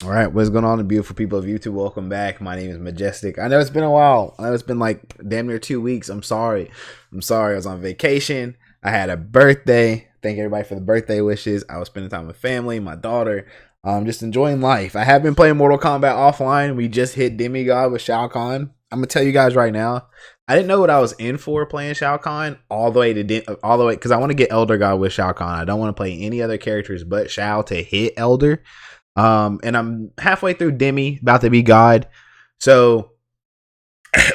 All right, what's going on, the beautiful people of YouTube? Welcome back. My name is Majestic. I know it's been a while. I know it's been like damn near 2 weeks. I'm sorry. I was on vacation. I had a birthday. Thank everybody for the birthday wishes. I was spending time with family, my daughter, just enjoying life. I have been playing Mortal Kombat offline. We just hit Demigod with Shao Kahn. I'm gonna tell you guys right now, I didn't know what I was in for playing Shao Kahn all the way because I want to get Elder God with Shao Kahn. I don't want to play any other characters but Shao to hit Elder. And I'm halfway through Demi, about to be God. So,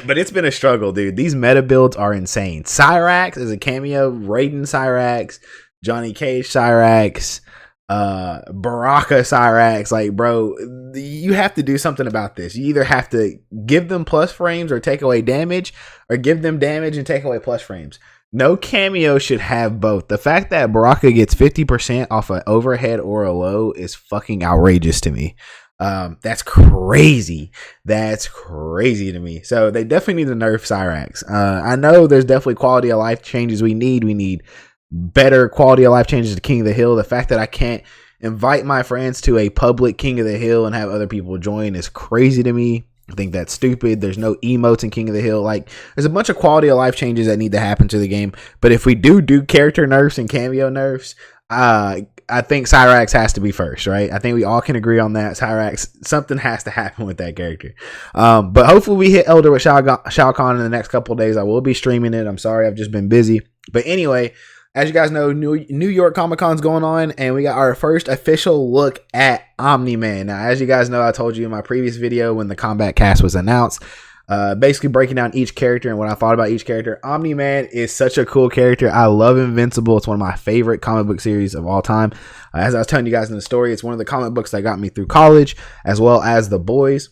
but it's been a struggle, dude. These meta builds are insane. Cyrax is a cameo. Raiden Cyrax, Johnny Cage Cyrax, Baraka Cyrax. Like, bro, you have to do something about this. You either have to give them plus frames or take away damage, or give them damage and take away plus frames. No cameo should have both. The fact that Baraka gets 50% off an overhead or a low is fucking outrageous to me. That's crazy. That's crazy to me. So they definitely need to nerf Cyrax. I know there's definitely quality of life changes we need. We need better quality of life changes to King of the Hill. The fact that I can't invite my friends to a public King of the Hill and have other people join is crazy to me. I think that's stupid. There's no emotes in King of the Hill. Like, there's a bunch of quality of life changes that need to happen to the game. But if we do character nerfs and cameo nerfs, I think Cyrax has to be first, right? I think we all can agree on that. Cyrax, something has to happen with that character. But hopefully we hit Elder with Shao Kahn in the next couple of days. I will be streaming it. I'm sorry, I've just been busy. But anyway, as you guys know, New York Comic Con's going on, and we got our first official look at Omni-Man. Now, as you guys know, I told you in my previous video when the Kombat cast was announced, basically breaking down each character and what I thought about each character. Omni-Man is such a cool character. I love Invincible. It's one of my favorite comic book series of all time. As I was telling you guys in the story, it's one of the comic books that got me through college, as well as The Boys,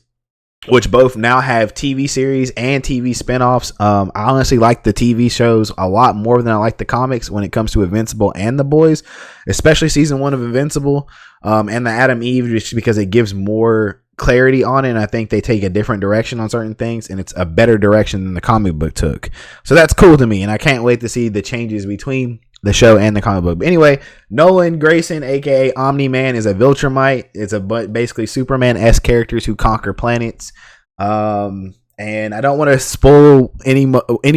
which both now have TV series and TV spinoffs. I honestly like the TV shows a lot more than I like the comics when it comes to Invincible and The Boys, especially season 1 of Invincible, and the Adam Eve, just because it gives more clarity on it. And I think they take a different direction on certain things, and it's a better direction than the comic book took. So that's cool to me, and I can't wait to see the changes between the show and the comic book. But anyway, Nolan Grayson, aka Omni-Man, is a Viltrumite. It's a basically Superman-esque characters who conquer planets. And I don't want to spoil any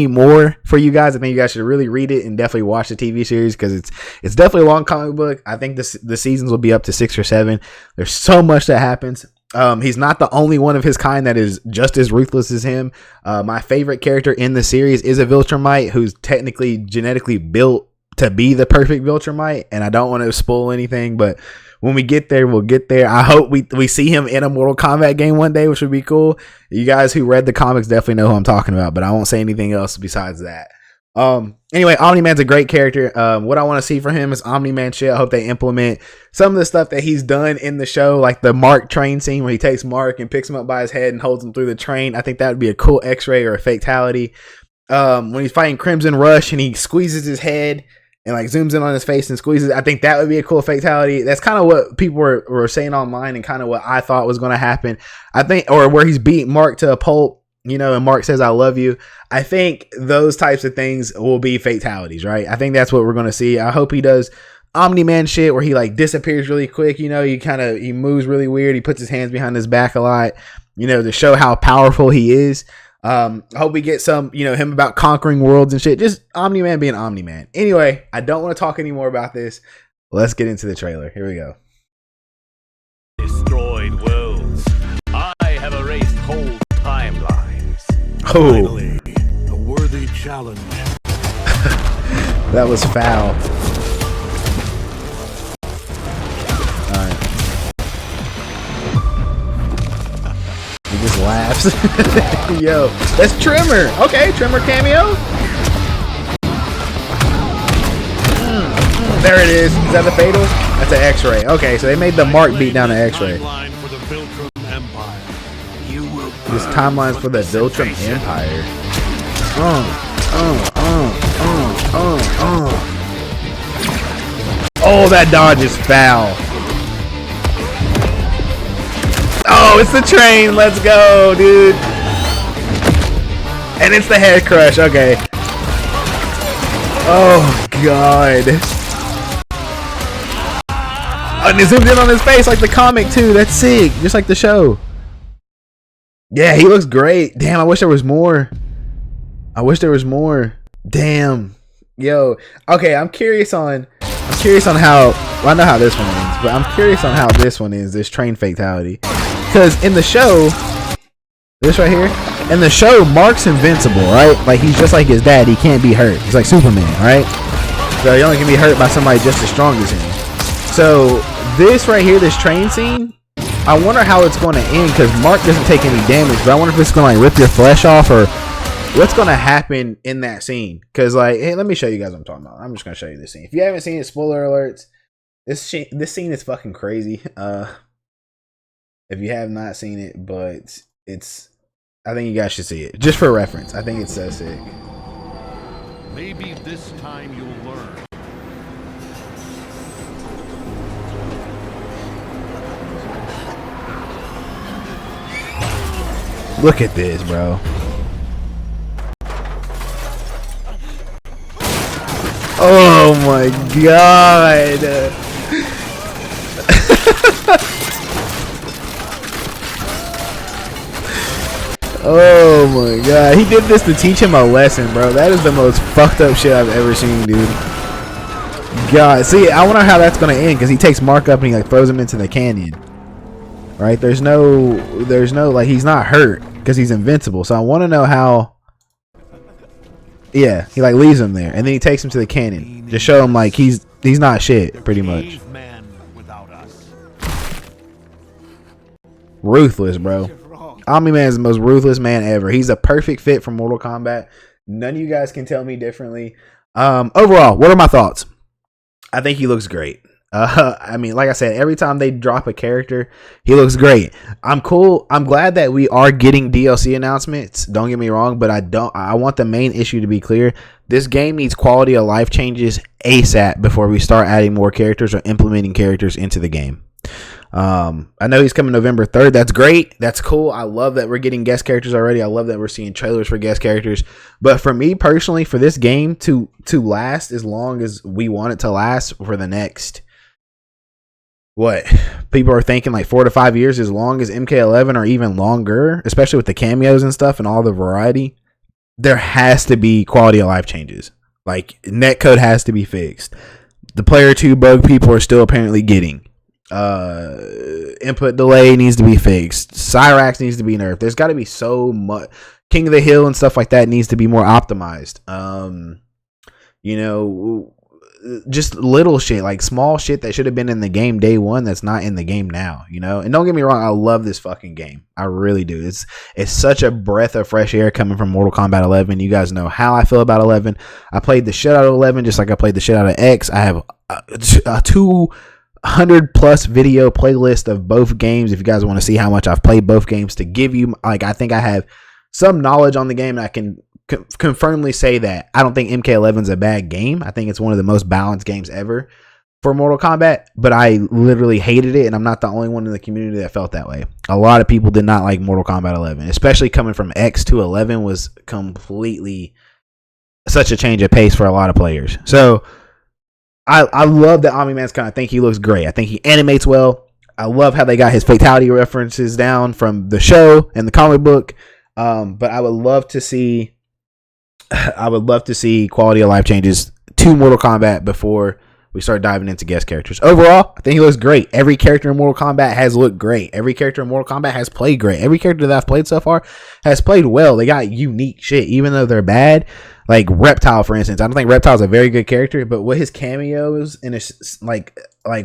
more for you guys. I think you guys should really read it and definitely watch the TV series, because it's definitely a long comic book. I think the seasons will be up to 6 or 7. There's so much that happens. He's not the only one of his kind that is just as ruthless as him. My favorite character in the series is a Viltrumite who's technically genetically built to be the perfect Viltrumite, and I don't want to spoil anything, but when we get there, we'll get there. I hope we see him in a Mortal Kombat game one day, which would be cool. You guys who read the comics definitely know who I'm talking about, but I won't say anything else besides that. Anyway, Omni-Man's a great character. What I want to see from him is Omni-Man shit. I hope they implement some of the stuff that he's done in the show, like the Mark train scene where he takes Mark and picks him up by his head and holds him through the train. I think that would be a cool X-ray or a fatality. When he's fighting Crimson Rush and he squeezes his head and like zooms in on his face and squeezes, I think that would be a cool fatality. That's kind of what people were saying online, and kind of what I thought was going to happen. I think, or where he's beat Mark to a pulp, you know, and Mark says, "I love you." I think those types of things will be fatalities, right? I think that's what we're going to see. I hope he does Omni-Man shit where he like disappears really quick. You know, he moves really weird. He puts his hands behind his back a lot, you know, to show how powerful he is. I hope we get some, you know, him about conquering worlds and shit. Just Omni-Man being Omni-Man. Anyway, I don't want to talk anymore about this. Let's get into the trailer. Here we go. Destroyed worlds. I have erased whole timelines. Oh, finally, a worthy challenge. That was foul. He just laughs. Yo, that's Trimmer. Okay, Trimmer cameo. There it is. Is that the fatal? That's an X-ray. Okay, so they made the Mark beat down the X-ray. This timeline's for the Viltrum Empire. Oh, that dodge is foul. Oh, it's the train. Let's go, dude. And it's the head crush. Okay. Oh, God. And it zoomed in on his face like the comic too. That's sick. Just like the show. Yeah, he looks great. Damn, I wish there was more. Damn. Yo. Okay, I'm curious on how, well, I know how this one ends, but I'm curious on how this one ends, this train fatality. Because in the show, this right here, in the show, Mark's invincible, right? Like, he's just like his dad. He can't be hurt. He's like Superman, right? So he only can be hurt by somebody just as strong as him. So this right here, this train scene, I wonder how it's going to end, because Mark doesn't take any damage, but I wonder if it's going to like rip your flesh off, or what's going to happen in that scene. Because, like, hey, let me show you guys what I'm talking about. I'm just going to show you this scene. If you haven't seen it, spoiler alerts, this scene is fucking crazy. If you have not seen it, but I think you guys should see it, just for reference. I think it's so sick. Maybe this time you'll learn. Look at this, bro. Oh my god. Oh my god. He did this to teach him a lesson, bro. That is the most fucked up shit I've ever seen, dude. God. See, I wonder how that's gonna end, because he takes Mark up and he like throws him into the canyon. Right? There's no like, he's not hurt because he's invincible. So I want to know how. Yeah, he like leaves him there, and then he takes him to the canyon to show him like he's not shit, pretty much. Ruthless, bro. Omni-Man is the most ruthless man ever. He's a perfect fit for Mortal Kombat. None of you guys can tell me differently. Overall, what are my thoughts? I think he looks great. I mean, like I said, every time they drop a character, he looks great. I'm cool. I'm glad that we are getting DLC announcements. Don't get me wrong, but I want the main issue to be clear. This game needs quality of life changes ASAP before we start adding more characters or implementing characters into the game. I know he's coming November 3rd. That's great. That's cool. I love that we're getting guest characters already. I love that we're seeing trailers for guest characters. But for me personally, for this game to last as long as we want it to last for the next, what people are thinking, like 4 to 5 years, as long as MK11 or even longer, especially with the cameos and stuff and all the variety, there has to be quality of life changes. Like, netcode has to be fixed. The player 2 bug people are still apparently getting. Input delay needs to be fixed. Cyrax needs to be nerfed. There's got to be so much. King of the Hill and stuff like that needs to be more optimized. You know, just little shit, like small shit that should have been in the game day one that's not in the game now, you know. And don't get me wrong, I love this fucking game. I really do. It's such a breath of fresh air coming from Mortal Kombat 11. You guys know how I feel about 11. I played the shit out of 11 just like I played the shit out of X. I have a 200 plus video playlist of both games if you guys want to see how much I've played both games, to give you, like, I think I have some knowledge on the game, and I can confirmedly say that I don't think MK11 is a bad game. I think it's one of the most balanced games ever for Mortal Kombat, but I literally hated it, and I'm not the only one in the community that felt that way. A lot of people did not like Mortal Kombat 11, especially coming from X to 11 was completely such a change of pace for a lot of players. So I love that Omni-Man's kind. I think he looks great. I think he animates well. I love how they got his fatality references down from the show and the comic book. But I would love to see quality of life changes to Mortal Kombat before we start diving into guest characters. Overall, I think he looks great. Every character in Mortal Kombat has looked great. Every character in Mortal Kombat has played great. Every character that I've played so far has played well. They got unique shit, even though they're bad. Like Reptile, for instance. I don't think Reptile's a very good character, but with his cameos and his, like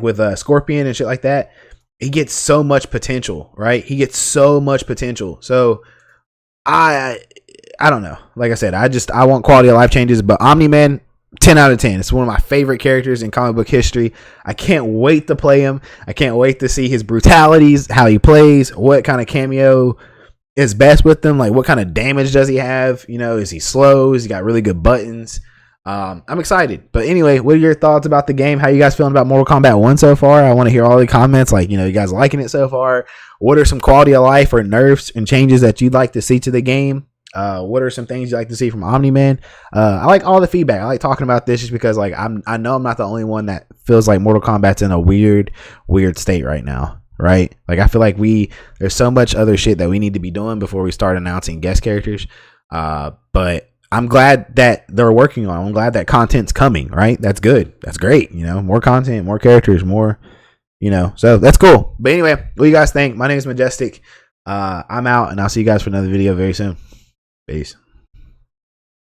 with Scorpion and shit like that, he gets so much potential, right? He gets so much potential. So I don't know. Like I said, I want quality of life changes, but Omni-Man, 10 out of 10. It's one of my favorite characters in comic book history. I can't wait to play him. I can't wait to see his brutalities, how he plays, what kind of cameo is best with him. Like, what kind of damage does he have? You know, is he slow? Has he got really good buttons? I'm excited. But anyway, what are your thoughts about the game? How you guys feeling about Mortal Kombat 1 so far? I want to hear all the comments. Like, you know, you guys liking it so far? What are some quality of life or nerfs and changes that you'd like to see to the game? What are some things you like to see from Omni-Man? I like all the feedback. I like talking about this just because like I know I'm not the only one that feels like Mortal Kombat's in a weird state right now, right? Like I feel like there's so much other shit that we need to be doing before we start announcing guest characters. But I'm glad that they're working on. I'm glad that content's coming, right? That's good. That's great. You know, more content, more characters, more, you know, so that's cool. But anyway, what do you guys think? My name is Majestic. I'm out, and I'll see you guys for another video very soon. Peace.